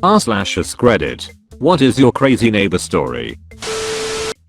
r/AskReddit. What is your crazy neighbor story?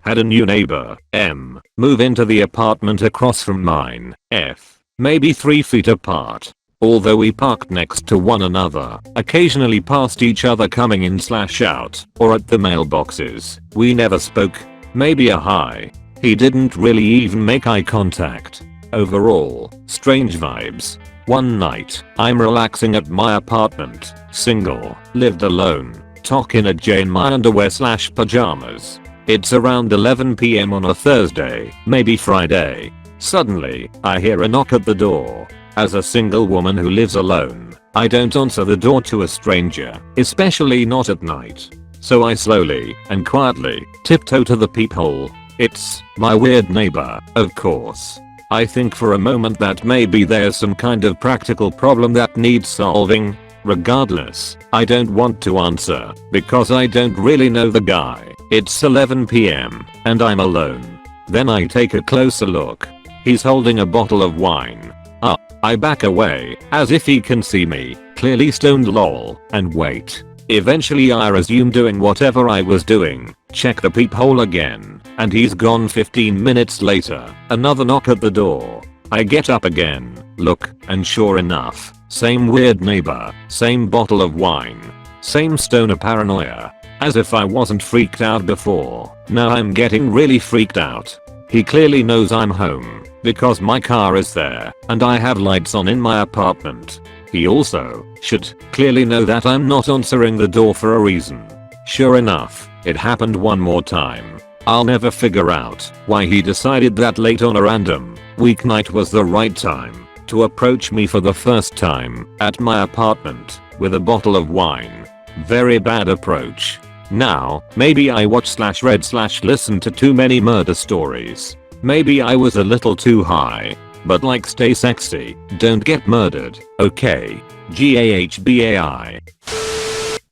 Had a new neighbor, M, move into the apartment across from mine, F, maybe 3 feet apart. Although we parked next to one another, occasionally passed each other coming in/out, or at the mailboxes, we never spoke. Maybe a hi. He didn't really even make eye contact. Overall, strange vibes. One night, I'm relaxing at my apartment, single, lived alone, talking at Jay in my underwear/pajamas. It's around 11 PM on a Thursday, maybe Friday. Suddenly, I hear a knock at the door. As a single woman who lives alone, I don't answer the door to a stranger, especially not at night. So I slowly and quietly tiptoe to the peephole. It's my weird neighbor, of course. I think for a moment that maybe there's some kind of practical problem that needs solving. Regardless, I don't want to answer because I don't really know the guy. It's 11 PM and I'm alone. Then I take a closer look. He's holding a bottle of wine. I back away as if he can see me, clearly stoned lol, and wait. Eventually I resume doing whatever I was doing, check the peephole again, and he's gone. 15 minutes later, another knock at the door. I get up again, look, and sure enough, same weird neighbor, same bottle of wine, same stoner paranoia. As if I wasn't freaked out before, now I'm getting really freaked out. He clearly knows I'm home, because my car is there, and I have lights on in my apartment. He also should clearly know that I'm not answering the door for a reason. Sure enough, it happened one more time. I'll never figure out why he decided that late on a random weeknight was the right time to approach me for the first time at my apartment with a bottle of wine. Very bad approach. Now, maybe I watch/read/listen to too many murder stories. Maybe I was a little too high. But like, stay sexy, don't get murdered, okay? GAHBAI.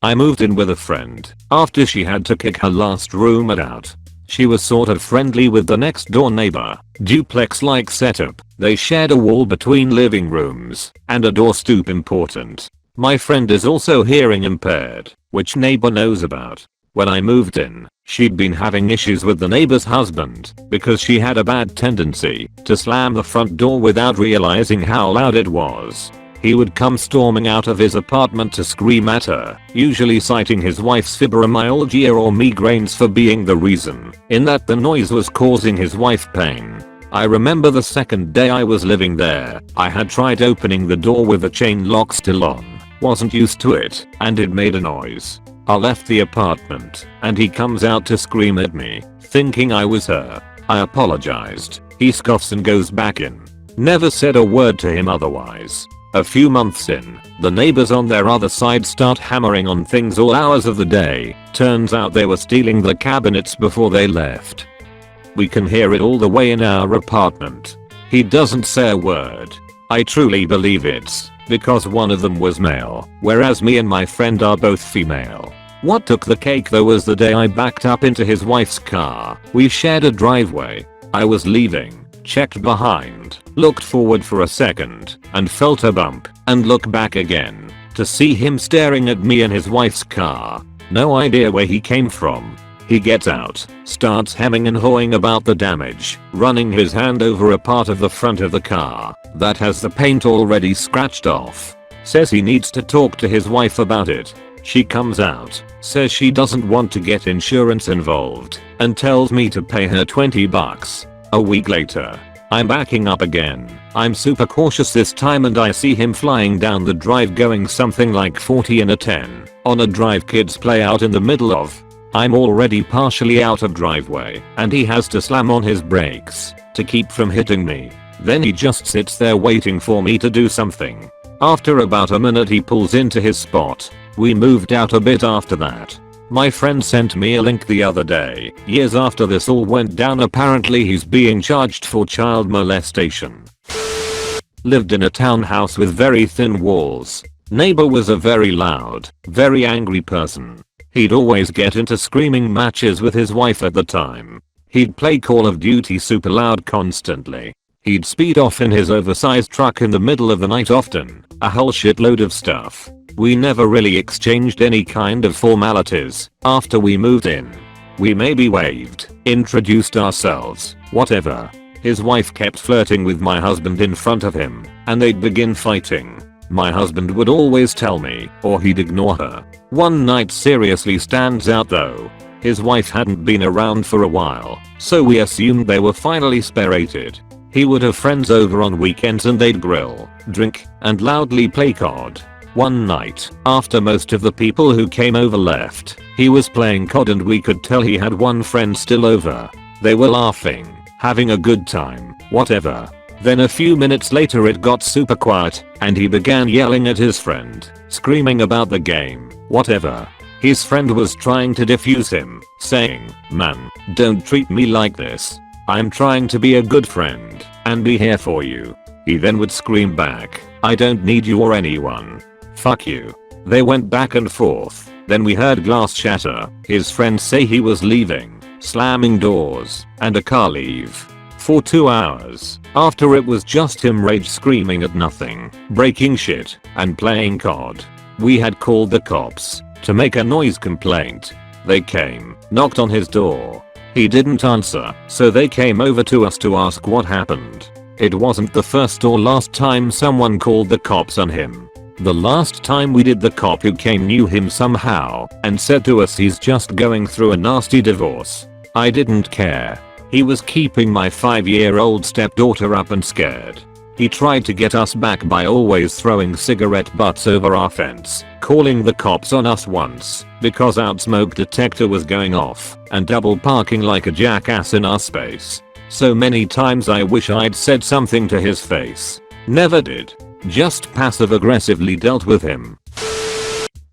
I moved in with a friend after she had to kick her last roommate out. She was sort of friendly with the next door neighbor, duplex-like setup. They shared a wall between living rooms and a door stoop important. My friend is also hearing impaired, which neighbor knows about. When I moved in, she'd been having issues with the neighbor's husband because she had a bad tendency to slam the front door without realizing how loud it was. He would come storming out of his apartment to scream at her, usually citing his wife's fibromyalgia or migraines for being the reason, in that the noise was causing his wife pain. I remember the second day I was living there, I had tried opening the door with the chain lock still on, wasn't used to it, and it made a noise. I left the apartment, and he comes out to scream at me, thinking I was her. I apologized. He scoffs and goes back in. Never said a word to him otherwise. A few months in, the neighbors on their other side start hammering on things all hours of the day. Turns out they were stealing the cabinets before they left. We can hear it all the way in our apartment. He doesn't say a word. I truly believe it's because one of them was male, whereas me and my friend are both female. What took the cake though was the day I backed up into his wife's car. We shared a driveway. I was leaving, checked behind, looked forward for a second, and felt a bump, and looked back again to see him staring at me in his wife's car. No idea where he came from. He gets out, starts hemming and hawing about the damage, running his hand over a part of the front of the car that has the paint already scratched off. Says he needs to talk to his wife about it. She comes out, says she doesn't want to get insurance involved, and tells me to pay her $20. A week later, I'm backing up again. I'm super cautious this time and I see him flying down the drive going something like 40 in a 10 on a drive kids play out in the middle of. I'm already partially out of driveway and he has to slam on his brakes to keep from hitting me. Then he just sits there waiting for me to do something. After about a minute he pulls into his spot. We moved out a bit after that. My friend sent me a link the other day. Years after this all went down, apparently he's being charged for child molestation. Lived in a townhouse with very thin walls. Neighbor was a very loud, very angry person. He'd always get into screaming matches with his wife at the time. He'd play Call of Duty super loud constantly. He'd speed off in his oversized truck in the middle of the night often. A whole shitload of stuff. We never really exchanged any kind of formalities after we moved in. We maybe waved, introduced ourselves, whatever. His wife kept flirting with my husband in front of him, and they'd begin fighting. My husband would always tell me, or he'd ignore her. One night seriously stands out though. His wife hadn't been around for a while, so we assumed they were finally separated. He would have friends over on weekends and they'd grill, drink, and loudly play COD. One night, after most of the people who came over left, he was playing COD and we could tell he had one friend still over. They were laughing, having a good time, whatever. Then a few minutes later it got super quiet, and he began yelling at his friend, screaming about the game, whatever. His friend was trying to defuse him, saying, "Man, don't treat me like this. I'm trying to be a good friend, and be here for you." He then would scream back, "I don't need you or anyone. Fuck you." They went back and forth, then we heard glass shatter, his friend say he was leaving, slamming doors, and a car leave. For 2 hours, after it was just him rage screaming at nothing, breaking shit, and playing COD. We had called the cops to make a noise complaint. They came, knocked on his door. He didn't answer, so they came over to us to ask what happened. It wasn't the first or last time someone called the cops on him. The last time we did, the cop who came knew him somehow and said to us he's just going through a nasty divorce. I didn't care. He was keeping my 5-year-old stepdaughter up and scared. He tried to get us back by always throwing cigarette butts over our fence, calling the cops on us once because our smoke detector was going off, and double parking like a jackass in our space. So many times I wish I'd said something to his face. Never did. Just passive aggressively dealt with him.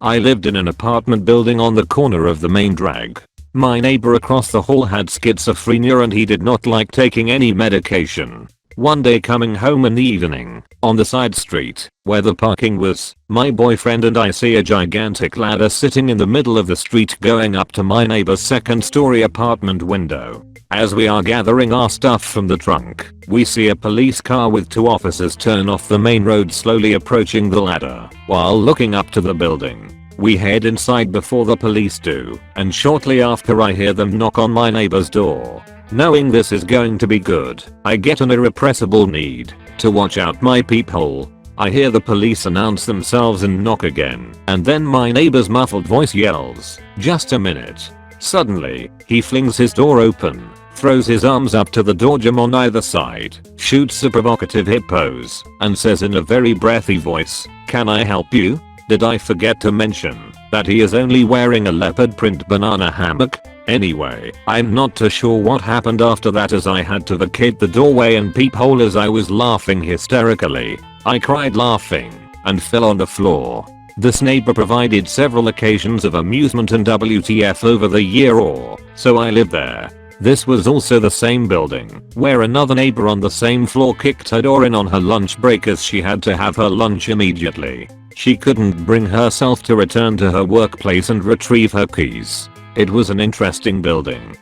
I lived in an apartment building on the corner of the main drag. My neighbor across the hall had schizophrenia and he did not like taking any medication. One day coming home in the evening, on the side street, where the parking was, my boyfriend and I see a gigantic ladder sitting in the middle of the street going up to my neighbor's second-story apartment window. As we are gathering our stuff from the trunk, we see a police car with 2 officers turn off the main road, slowly approaching the ladder, while looking up to the building. We head inside before the police do, and shortly after I hear them knock on my neighbor's door. Knowing this is going to be good, I get an irrepressible need to watch out my peephole. I hear the police announce themselves and knock again, and then my neighbor's muffled voice yells, "Just a minute." Suddenly, he flings his door open, throws his arms up to the door jamb on either side, shoots a provocative hip pose, and says in a very breathy voice, "Can I help you?" Did I forget to mention that he is only wearing a leopard print banana hammock? Anyway, I'm not too sure what happened after that, as I had to vacate the doorway and peephole as I was laughing hysterically. I cried laughing and fell on the floor. This neighbor provided several occasions of amusement and WTF over the year or so I lived there. This was also the same building where another neighbor on the same floor kicked her door in on her lunch break as she had to have her lunch immediately. She couldn't bring herself to return to her workplace and retrieve her keys. It was an interesting building.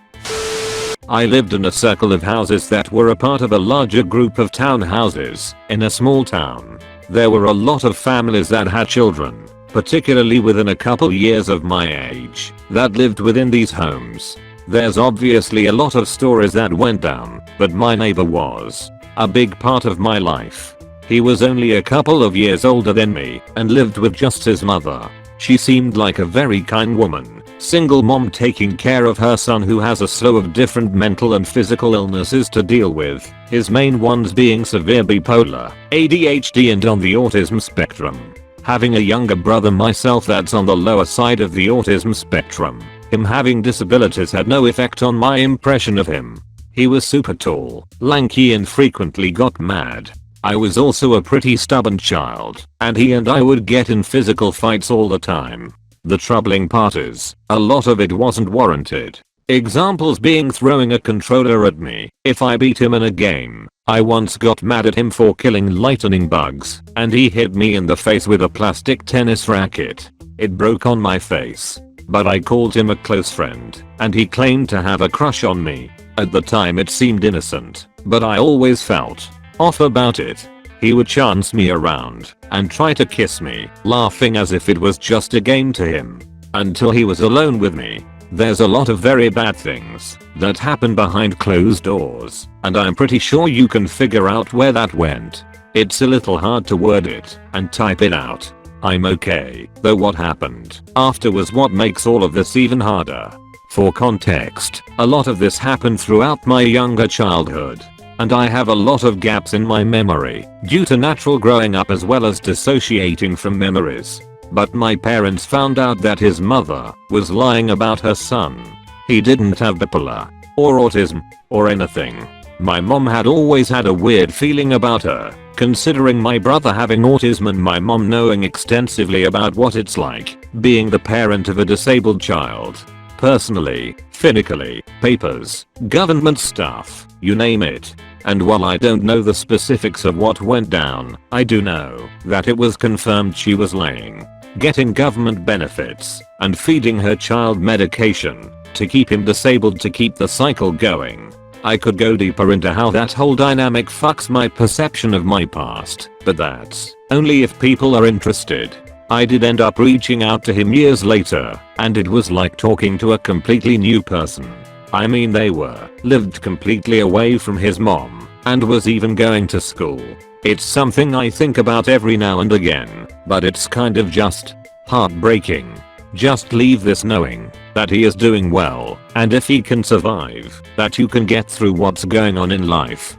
I lived in a circle of houses that were a part of a larger group of townhouses in a small town. There were a lot of families that had children, particularly within a couple years of my age, that lived within these homes. There's obviously a lot of stories that went down, but my neighbor was a big part of my life. He was only a couple of years older than me and lived with just his mother. She seemed like a very kind woman, single mom taking care of her son who has a slew of different mental and physical illnesses to deal with, his main ones being severe bipolar, ADHD and on the autism spectrum. Having a younger brother myself that's on the lower side of the autism spectrum, him having disabilities had no effect on my impression of him. He was super tall, lanky and frequently got mad. I was also a pretty stubborn child, and he and I would get in physical fights all the time. The troubling part is, a lot of it wasn't warranted. Examples being throwing a controller at me if I beat him in a game. I once got mad at him for killing lightning bugs, and he hit me in the face with a plastic tennis racket. It broke on my face, but I called him a close friend, and he claimed to have a crush on me. At the time it seemed innocent, but I always felt off about it. He would chance me around and try to kiss me, laughing as if it was just a game to him. Until he was alone with me. There's a lot of very bad things that happen behind closed doors, and I'm pretty sure you can figure out where that went. It's a little hard to word it and type it out. I'm okay, though what happened after was what makes all of this even harder. For context, a lot of this happened throughout my younger childhood, and I have a lot of gaps in my memory due to natural growing up as well as dissociating from memories. But my parents found out that his mother was lying about her son. He didn't have bipolar or autism or anything. My mom had always had a weird feeling about her, considering my brother having autism and my mom knowing extensively about what it's like being the parent of a disabled child. Personally, finically, papers, government stuff, you name it. And while I don't know the specifics of what went down, I do know that it was confirmed she was lying, getting government benefits, and feeding her child medication to keep him disabled to keep the cycle going. I could go deeper into how that whole dynamic fucks my perception of my past, but that's only if people are interested. I did end up reaching out to him years later, and it was like talking to a completely new person. I mean, they lived completely away from his mom and was even going to school. It's something I think about every now and again, but it's kind of just heartbreaking. Just leave this knowing that he is doing well, and if he can survive, that you can get through what's going on in life.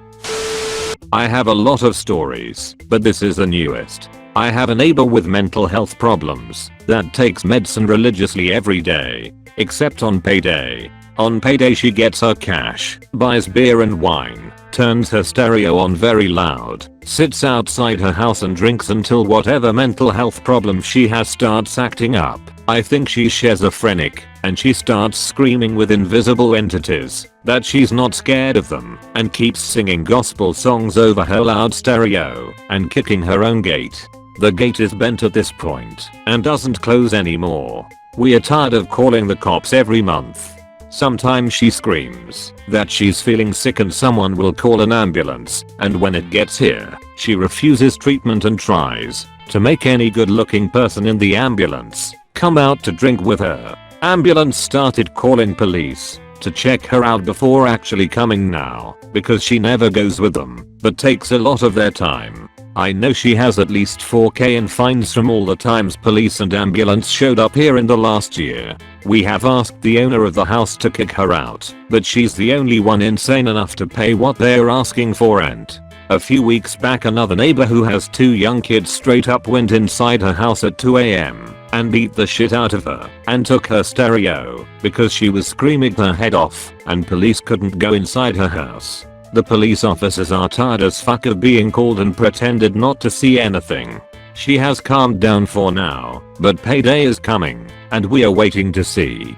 I have a lot of stories, but this is the newest. I have a neighbor with mental health problems that takes medicine religiously every day, except on payday. On payday she gets her cash, buys beer and wine, turns her stereo on very loud, sits outside her house and drinks until whatever mental health problem she has starts acting up. I think she's schizophrenic, and she starts screaming with invisible entities that she's not scared of them, and keeps singing gospel songs over her loud stereo and kicking her own gate. The gate is bent at this point and doesn't close anymore. We are tired of calling the cops every month. Sometimes she screams that she's feeling sick and someone will call an ambulance, and when it gets here, she refuses treatment and tries to make any good-looking person in the ambulance come out to drink with her. Ambulance started calling police to check her out before actually coming now, because she never goes with them, but takes a lot of their time. I know she has at least 4k in fines from all the times police and ambulance showed up here in the last year. We have asked the owner of the house to kick her out, but she's the only one insane enough to pay what they're asking for. And a few weeks back, another neighbor who has 2 young kids straight up went inside her house at 2 AM and beat the shit out of her and took her stereo because she was screaming her head off, and police couldn't go inside her house. The police officers are tired as fuck of being called and pretended not to see anything. She has calmed down for now, but payday is coming, and we are waiting to see.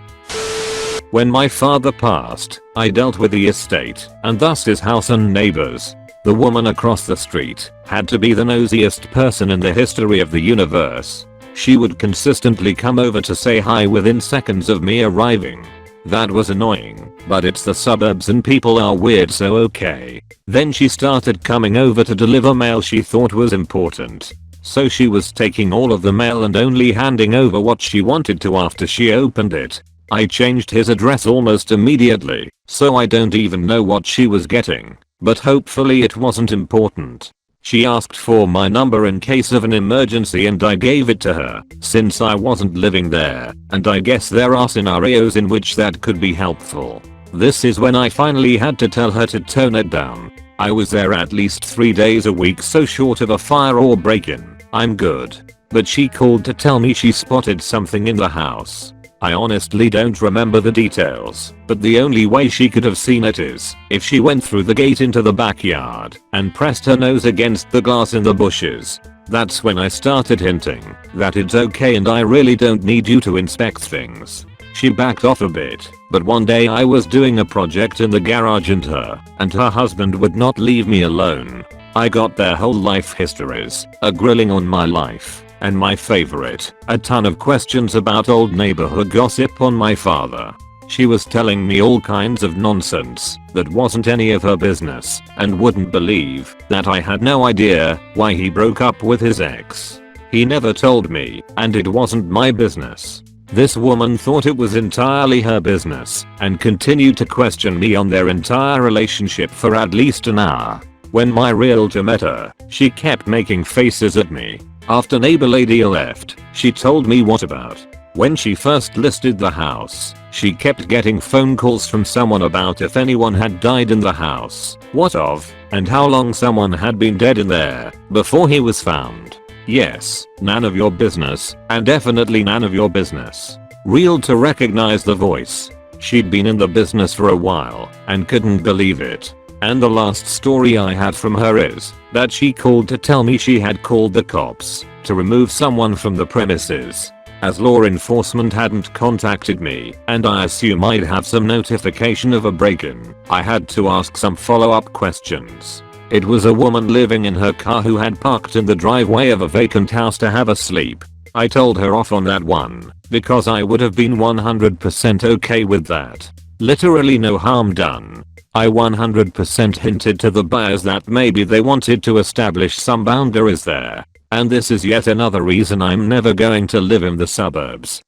When my father passed, I dealt with the estate, and thus his house and neighbors. The woman across the street had to be the nosiest person in the history of the universe. She would consistently come over to say hi within seconds of me arriving. That was annoying, but it's the suburbs and people are weird, so okay. Then she started coming over to deliver mail she thought was important. So she was taking all of the mail and only handing over what she wanted to after she opened it. I changed his address almost immediately, so I don't even know what she was getting, but hopefully it wasn't important. She asked for my number in case of an emergency and I gave it to her since I wasn't living there, and I guess there are scenarios in which that could be helpful. This is when I finally had to tell her to tone it down. I was there at least 3 days a week, so short of a fire or break-in, I'm good. But she called to tell me she spotted something in the house. I honestly don't remember the details, but the only way she could have seen it is if she went through the gate into the backyard and pressed her nose against the glass in the bushes. That's when I started hinting that it's okay and I really don't need you to inspect things. She backed off a bit, but one day I was doing a project in the garage and her husband would not leave me alone. I got their whole life histories, a grilling on my life, and my favorite, a ton of questions about old neighborhood gossip on my father. She was telling me all kinds of nonsense that wasn't any of her business and wouldn't believe that I had no idea why he broke up with his ex. He never told me and it wasn't my business. This woman thought it was entirely her business and continued to question me on their entire relationship for at least an hour. When my realtor met her, she kept making faces at me. After neighbor lady left, she told me what about. When she first listed the house, she kept getting phone calls from someone about if anyone had died in the house, what of, and how long someone had been dead in there before he was found. Yes, none of your business, and definitely none of your business. Realtor recognized the voice. She'd been in the business for a while and couldn't believe it. And the last story I had from her is that she called to tell me she had called the cops to remove someone from the premises. As law enforcement hadn't contacted me and I assume I'd have some notification of a break-in, I had to ask some follow-up questions. It was a woman living in her car who had parked in the driveway of a vacant house to have a sleep. I told her off on that one because I would have been 100% okay with that. Literally no harm done. I 100% hinted to the buyers that maybe they wanted to establish some boundaries there. And this is yet another reason I'm never going to live in the suburbs.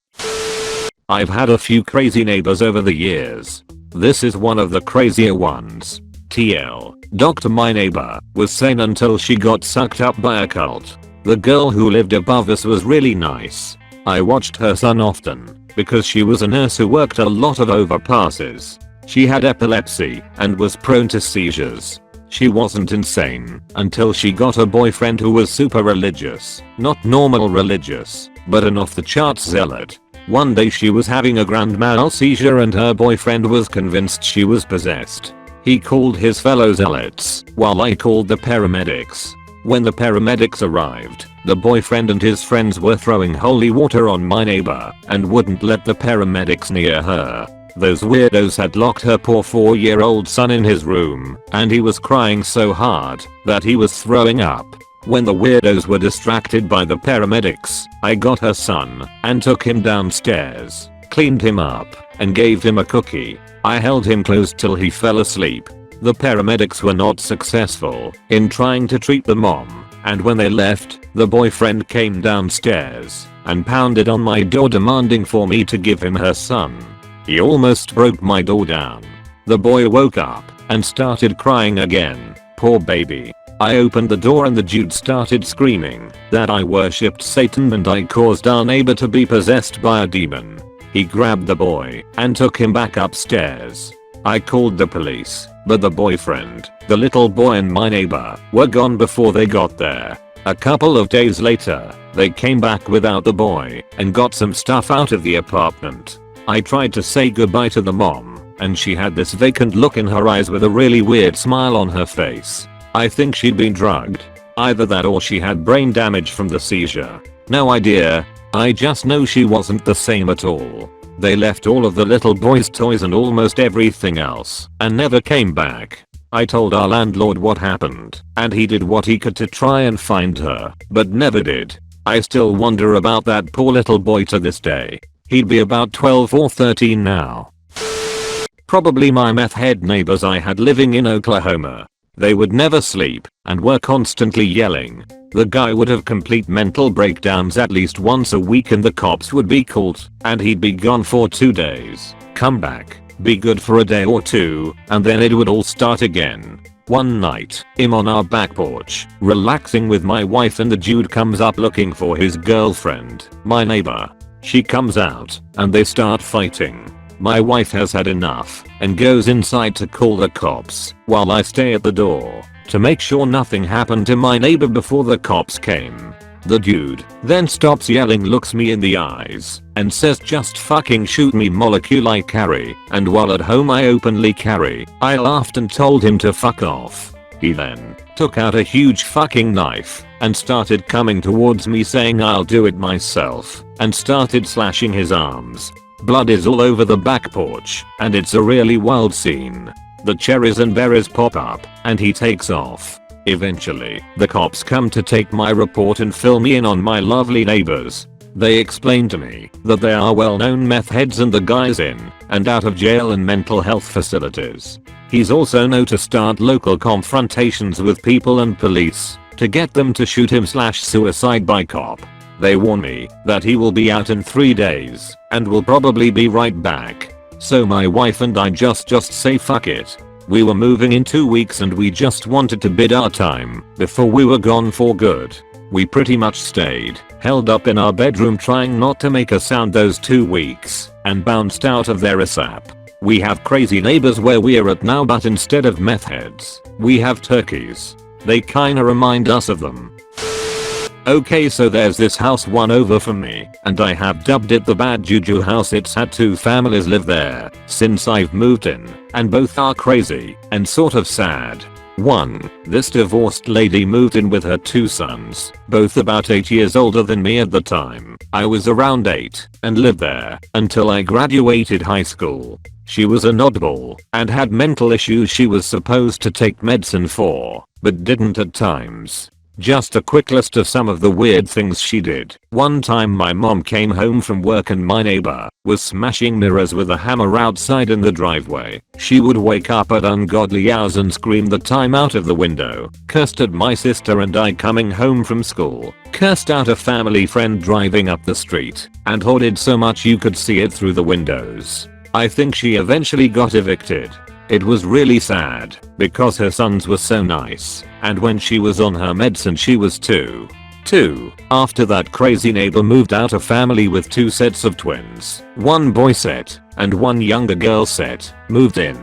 I've had a few crazy neighbors over the years. This is one of the crazier ones. TL. Dr. My neighbor was sane until she got sucked up by a cult. The girl who lived above us was really nice. I watched her son often because she was a nurse who worked a lot of overpasses. She had epilepsy and was prone to seizures. She wasn't insane until she got a boyfriend who was super religious. Not normal religious, but an off-the-charts zealot. One day she was having a grand mal seizure and her boyfriend was convinced she was possessed. He called his fellow zealots while I called the paramedics. When the paramedics arrived, the boyfriend and his friends were throwing holy water on my neighbor and wouldn't let the paramedics near her. Those weirdos had locked her poor 4-year-old son in his room and he was crying so hard that he was throwing up. When the weirdos were distracted by the paramedics, I got her son and took him downstairs, cleaned him up, and gave him a cookie. I held him close till he fell asleep. The paramedics were not successful in trying to treat the mom, and when they left, the boyfriend came downstairs and pounded on my door demanding for me to give him her son. He almost broke my door down. The boy woke up and started crying again. Poor baby. I opened the door and the dude started screaming that I worshipped Satan and I caused our neighbor to be possessed by a demon. He grabbed the boy and took him back upstairs. I called the police, but the boyfriend, the little boy and my neighbor were gone before they got there. A couple of days later, they came back without the boy and got some stuff out of the apartment. I tried to say goodbye to the mom, and she had this vacant look in her eyes with a really weird smile on her face. I think she'd been drugged. Either that or she had brain damage from the seizure. No idea. I just know she wasn't the same at all. They left all of the little boy's toys and almost everything else, and never came back. I told our landlord what happened, and he did what he could to try and find her, but never did. I still wonder about that poor little boy to this day. He'd be about 12 or 13 now. Probably my meth head neighbors I had living in Oklahoma. They would never sleep and were constantly yelling. The guy would have complete mental breakdowns at least once a week and the cops would be called and he'd be gone for 2 days, come back, be good for a day or two, and then it would all start again. One night, I'm on our back porch, relaxing with my wife and the dude comes up looking for his girlfriend, my neighbor. She comes out, and they start fighting. My wife has had enough, and goes inside to call the cops, while I stay at the door, to make sure nothing happened to my neighbor before the cops came. The dude then stops yelling, looks me in the eyes, and says just fucking shoot me molecule I carry, and while at home I openly carry. I laughed and told him to fuck off. He then took out a huge fucking knife and started coming towards me saying I'll do it myself, and started slashing his arms. Blood is all over the back porch and it's a really wild scene. The cherries and berries pop up and he takes off. Eventually, the cops come to take my report and fill me in on my lovely neighbors. They explain to me that they are well-known meth heads and the guy's in and out of jail and mental health facilities. He's also known to start local confrontations with people and police to get them to shoot him/suicide by cop. They warn me that he will be out in 3 days and will probably be right back. So my wife and I just say fuck it. We were moving in 2 weeks and we just wanted to bide our time before we were gone for good. We pretty much stayed held up in our bedroom trying not to make a sound those 2 weeks and bounced out of there ASAP. We have crazy neighbors where we're at now, but instead of meth heads, we have turkeys. They kinda remind us of them. Okay, so there's this house one over from me, and I have dubbed it the bad juju house. It's had 2 families live there since I've moved in, and both are crazy and sort of sad. 1. This divorced lady moved in with her 2 sons, both about 8 years older than me at the time. I was around 8 and lived there until I graduated high school. She was an oddball and had mental issues she was supposed to take medicine for, but didn't at times. Just a quick list of some of the weird things she did. One time my mom came home from work and my neighbor was smashing mirrors with a hammer outside in the driveway. She would wake up at ungodly hours and scream the time out of the window, cursed at my sister and I coming home from school, cursed out a family friend driving up the street, and hoarded so much you could see it through the windows. I think she eventually got evicted. It was really sad because her sons were so nice, and when she was on her medicine she was too. 2. After that crazy neighbor moved out, a family with 2 sets of twins, 1 boy set and 1 younger girl set, moved in.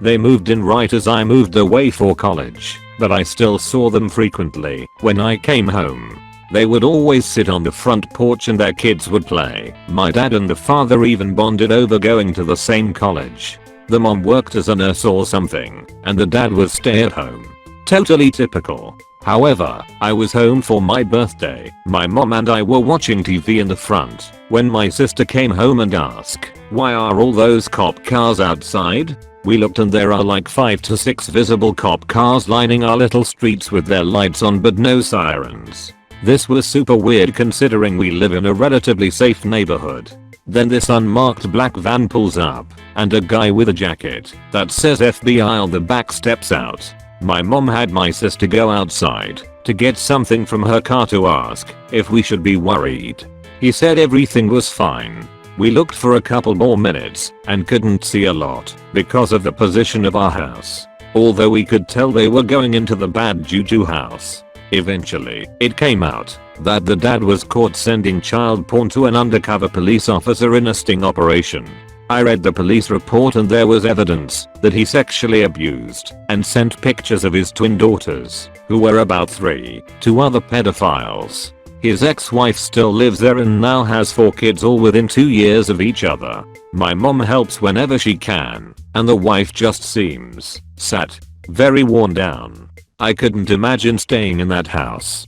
They moved in right as I moved away for college, but I still saw them frequently when I came home. They would always sit on the front porch and their kids would play. My dad and the father even bonded over going to the same college. The mom worked as a nurse or something, and the dad was stay at home. Totally typical. However, I was home for my birthday. My mom and I were watching TV in the front when my sister came home and asked, "Why are all those cop cars outside?" We looked and there are like 5 to 6 visible cop cars lining our little streets with their lights on but no sirens. This was super weird considering we live in a relatively safe neighborhood. Then this unmarked black van pulls up, and a guy with a jacket that says FBI on the back steps out. My mom had my sister go outside to get something from her car to ask if we should be worried. He said everything was fine. We looked for a couple more minutes and couldn't see a lot because of the position of our house, although we could tell they were going into the bad juju house. Eventually, it came out that the dad was caught sending child porn to an undercover police officer in a sting operation. I read the police report and there was evidence that he sexually abused and sent pictures of his twin daughters, who were about 3, to other pedophiles. His ex-wife still lives there and now has 4 kids, all within 2 years of each other. My mom helps whenever she can, and the wife just seems sad, very worn down. I couldn't imagine staying in that house.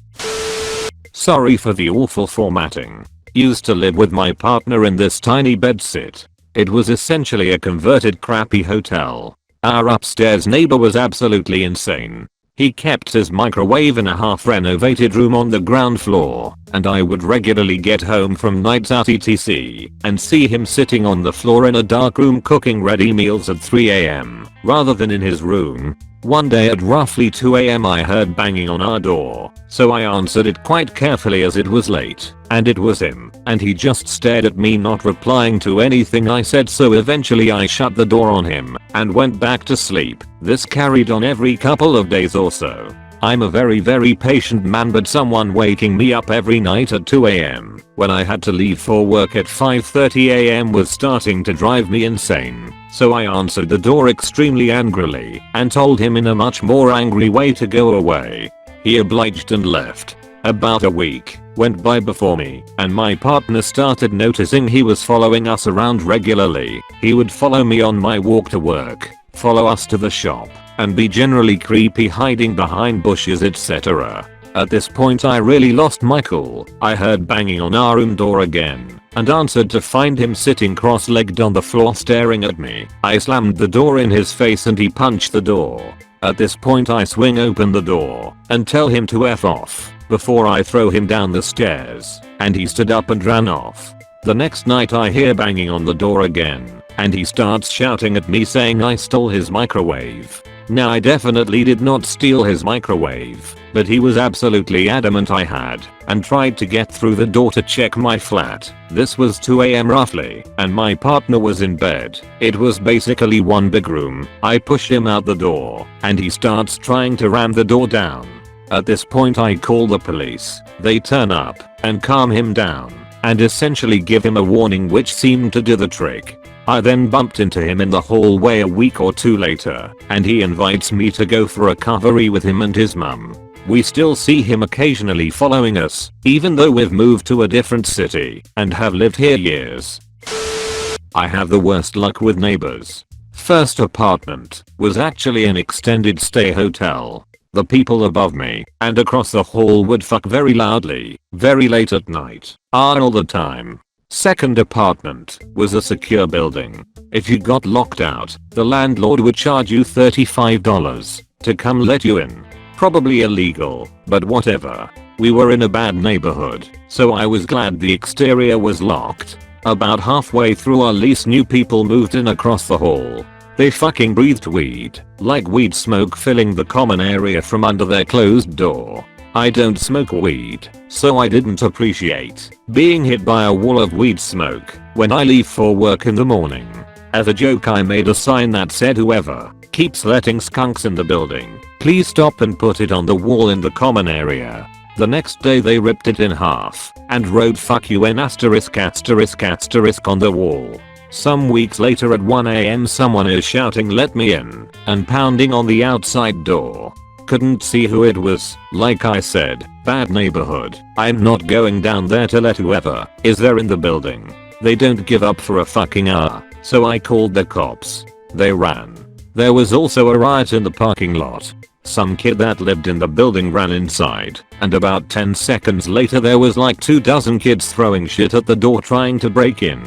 Sorry for the awful formatting. Used to live with my partner in this tiny bedsit. It was essentially a converted crappy hotel. Our upstairs neighbor was absolutely insane. He kept his microwave in a half-renovated room on the ground floor, and I would regularly get home from nights out etc. and see him sitting on the floor in a dark room cooking ready meals at 3 AM, rather than in his room. One day at roughly 2 AM I heard banging on our door, so I answered it quite carefully as it was late, and it was him, and he just stared at me not replying to anything I said, so eventually I shut the door on him and went back to sleep. This carried on every couple of days or so. I'm a very patient man, but someone waking me up every night at 2 AM when I had to leave for work at 5:30 AM was starting to drive me insane. So I answered the door extremely angrily and told him in a much more angry way to go away. He obliged and left. About a week went by before me and my partner started noticing he was following us around regularly. He would follow me on my walk to work, follow us to the shop, and be generally creepy, hiding behind bushes etc. At this point I really lost my cool. I heard banging on our room door again and answered to find him sitting cross-legged on the floor staring at me. I slammed the door in his face and he punched the door. At this point I swing open the door and tell him to F off before I throw him down the stairs, and he stood up and ran off. The next night I hear banging on the door again, and he starts shouting at me saying I stole his microwave. Now I definitely did not steal his microwave, but he was absolutely adamant I had, and tried to get through the door to check my flat. This was 2 AM roughly, and my partner was in bed. It was basically one big room. I push him out the door, and he starts trying to ram the door down. At this point I call the police. They turn up, and calm him down, and essentially give him a warning, which seemed to do the trick. I then bumped into him in the hallway a week or two later, and he invites me to go for a coffee with him and his mum. We still see him occasionally following us, even though we've moved to a different city and have lived here years. I have the worst luck with neighbors. First apartment was actually an extended stay hotel. The people above me and across the hall would fuck very loudly, very late at night, all the time. Second apartment was a secure building. If you got locked out, the landlord would charge you $35 to come let you in. Probably illegal, but whatever. We were in a bad neighborhood, so I was glad the exterior was locked. About halfway through our lease, new people moved in across the hall. They fucking breathed weed, like weed smoke filling the common area from under their closed door. I don't smoke weed, so I didn't appreciate being hit by a wall of weed smoke when I leave for work in the morning. As a joke, I made a sign that said, "Whoever keeps letting skunks in the building, please stop," and put it on the wall in the common area. The next day they ripped it in half and wrote "fuck you" in asterisk asterisk asterisk on the wall. Some weeks later at 1 AM someone is shouting "let me in" and pounding on the outside door. Couldn't see who it was. Like I said, bad neighborhood. I'm not going down there to let whoever is there in the building. They don't give up for a fucking hour, so I called the cops. They ran. There was also a riot in the parking lot. Some kid that lived in the building ran inside, and about 10 seconds later there was like 24 kids throwing shit at the door trying to break in.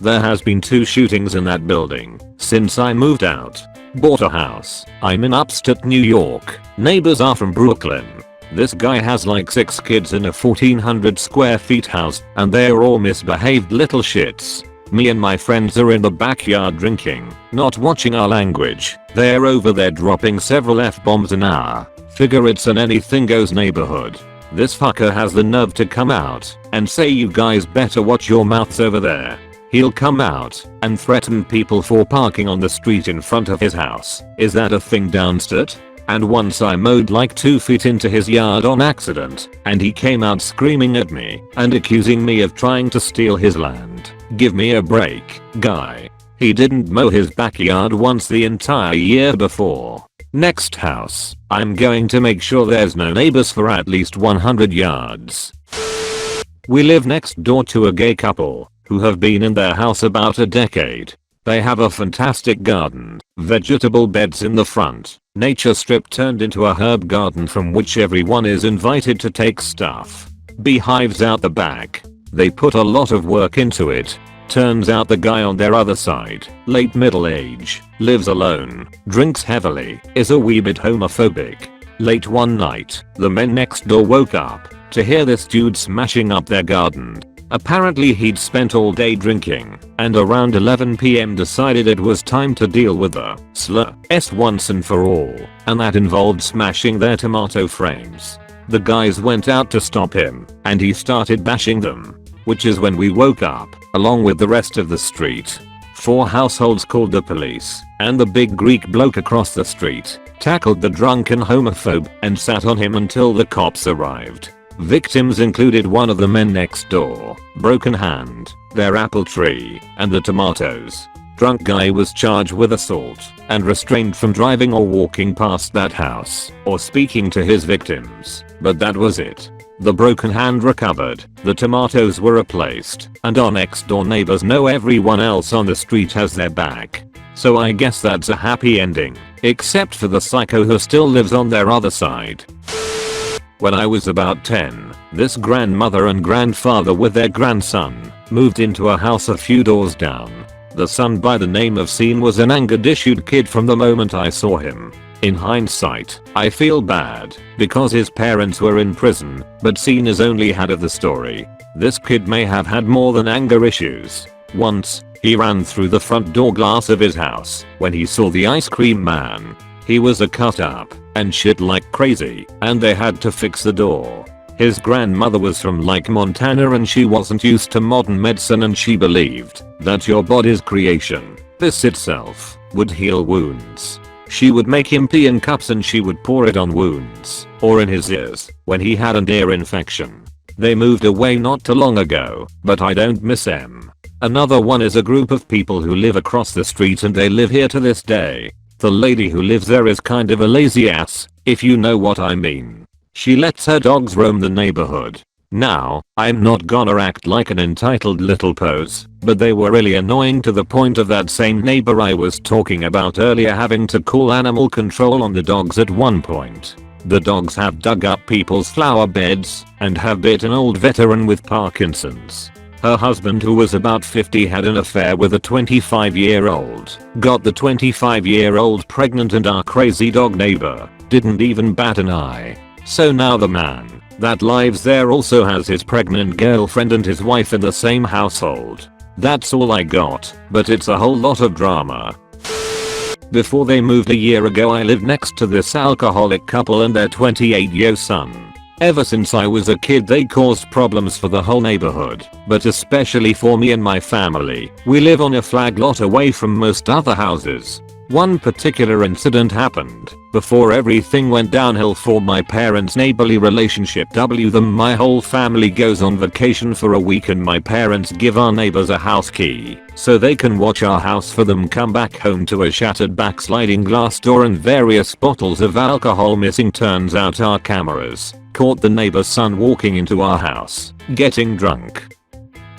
There has been 2 shootings in that building since I moved out. Bought a house. I'm in upstate New York. Neighbors are from Brooklyn. This guy has like 6 kids in a 1,400 square feet house, and they're all misbehaved little shits. Me and my friends are in the backyard drinking, not watching our language. They're over there dropping several F-bombs an hour. Figure it's an anything goes neighborhood. This fucker has the nerve to come out and say, "You guys better watch your mouths over there." He'll come out and threaten people for parking on the street in front of his house. Is that a thing downstate? And once I mowed like 2 feet into his yard on accident, and he came out screaming at me and accusing me of trying to steal his land. Give me a break, guy. He didn't mow his backyard once the entire year before. Next house, I'm going to make sure there's no neighbors for at least 100 yards. We live next door to a gay couple who have been in their house about a decade. They have a fantastic garden, vegetable beds in the front, nature strip turned into a herb garden from which everyone is invited to take stuff. Beehives out the back. They put a lot of work into it. Turns out the guy on their other side, late middle age, lives alone, drinks heavily, is a wee bit homophobic. Late one night, the men next door woke up to hear this dude smashing up their garden. Apparently he'd spent all day drinking, and around 11 PM decided it was time to deal with the slurs once and for all, and that involved smashing their tomato frames. The guys went out to stop him, and he started bashing them, which is when we woke up, along with the rest of the street. 4 households called the police, and the big Greek bloke across the street tackled the drunken homophobe and sat on him until the cops arrived. Victims included one of the men next door, broken hand, their apple tree, and the tomatoes. Drunk guy was charged with assault and restrained from driving or walking past that house or speaking to his victims, but that was it. The broken hand recovered, the tomatoes were replaced, and our next door neighbors know everyone else on the street has their back. So I guess that's a happy ending, except for the psycho who still lives on their other side. When I was about 10, this grandmother and grandfather with their grandson moved into a house a few doors down. The son by the name of Scene was an angered-issued kid from the moment I saw him. In hindsight, I feel bad because his parents were in prison, but Scene is only half of the story. This kid may have had more than anger issues. Once, He ran through the front door glass of his house when he saw the ice cream man. He was a cut up and shit like crazy, and they had to fix the door. His grandmother was from like Montana and she wasn't used to modern medicine, and she believed that your body's creation, this itself, would heal wounds. She would make him pee in cups and she would pour it on wounds or in his ears when he had an ear infection. They moved away not too long ago, but I don't miss them. Another one is a group of people who live across the street and they live here to this day. The lady who lives there is kind of a lazy ass, if you know what I mean. She lets her dogs roam the neighborhood. Now, I'm not gonna act like an entitled little pose, but they were really annoying to the point of that same neighbor I was talking about earlier having to call animal control on the dogs at one point. The dogs have dug up people's flower beds and have bit an old veteran with Parkinson's. Her husband, who was about 50, had an affair with a 25-year-old, got the 25-year-old pregnant, and our crazy dog neighbor didn't even bat an eye. So now the man that lives there also has his pregnant girlfriend and his wife in the same household. That's all I got, but it's a whole lot of drama. Before they moved a year ago, I lived next to this alcoholic couple and their 28-year-old son. Ever since I was a kid they caused problems for the whole neighborhood, but especially for me and my family. We live on a flag lot away from most other houses. One particular incident happened before everything went downhill for my parents' neighborly relationship. My whole family goes on vacation for a week and my parents give our neighbors a house key so they can watch our house for them come back home to a shattered backsliding glass door and various bottles of alcohol missing. Turns out our cameras caught the neighbor's son walking into our house, getting drunk,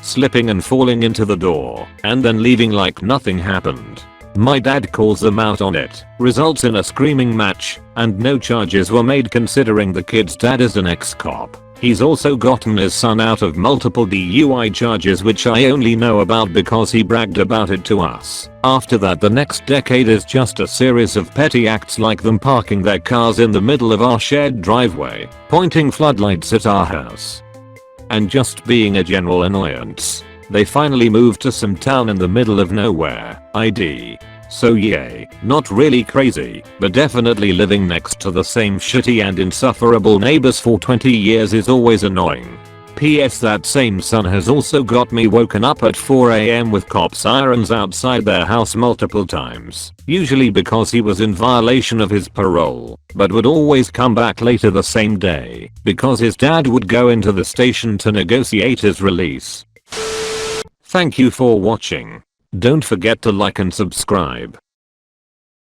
slipping and falling into the door, and then leaving like nothing happened. My dad calls them out on it, results in a screaming match, and no charges were made considering the kid's dad is an ex-cop. He's also gotten his son out of multiple DUI charges, which I only know about because he bragged about it to us. After that, the next decade is just a series of petty acts like them parking their cars in the middle of our shared driveway, pointing floodlights at our house, and just being a general annoyance. They finally moved to some town in the middle of nowhere, ID. So yay, not really crazy, but definitely living next to the same shitty and insufferable neighbors for 20 years is always annoying. PS, that same son has also got me woken up at 4 AM with cop sirens outside their house multiple times, usually because he was in violation of his parole, but would always come back later the same day because his dad would go into the station to negotiate his release. Thank you for watching. Don't forget to like and subscribe.